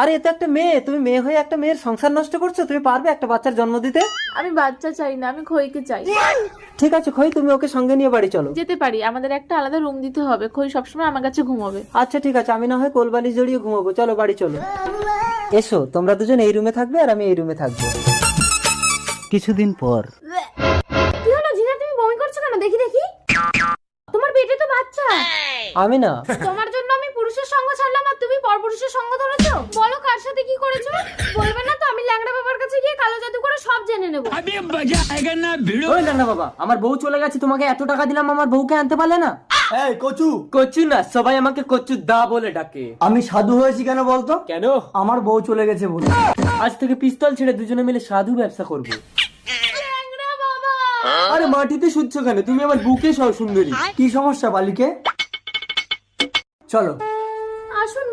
আরে এ তো একটা মেয়ে, তুমি মেয়ে হয়ে একটা মেয়ের সংসার নষ্ট করছো। তুমি পারবে একটা বাচ্চার জন্ম দিতে? আমি বাচ্চা চাই না, আমি খইকে চাই। ঠিক আছে খই, তুমি ওকে সঙ্গে নিয়ে বাড়ি চলো। যেতে পারি, আমাদের একটা আলাদা রুম দিতে হবে। খই সবসময় আমার কাছে ঘুমাবে। আচ্ছা ঠিক আছে, আমি না হয় কোলবালিশ জড়িয়ে ঘুমাবো। চলো বাড়ি চলো। এসো, তোমরা দুজন এই রুমে থাকবে আর আমি এই রুমে থাকবো। কিছুদিন পর। কি হলো জিনা, তুমি বমি করছো কেন? দেখি দেখি, তোমার পেটে তো বাচ্চা। আমি না। তোমার জন্য আমি পুরুষের সঙ্গ ছাড়লাম আর তুমি পরপুরুষের সঙ্গ ধরেছো? বলো কার সাথে কি করেছো? বলবে না তো? আমি ল্যাংড়া বাবার কাছে গিয়ে কালো জাদু করে সব জেনে নেব। ওই না বাবা, আমার বউ চলে গেছে, তোমাকে এত টাকা দিলাম, আমার বউকে আনতে পারলে না? এই কচু, কচু না, সবাই আমাকে কচু দা বলে ডাকে। আমি সাধু হয়েছি কেন বলতো? কেন? আমার বউ চলে গেছে বলে। আজ থেকে পিস্তল ছেড়ে দুজনে মিলে সাধু ব্যবসা করবো। ল্যাংড়া বাবা। আরে মাটিতে শুচ্ছ কেন? তুমি আমার বুকে সব সুন্দরী। কি সমস্যা বালিকে? চলো। আসুন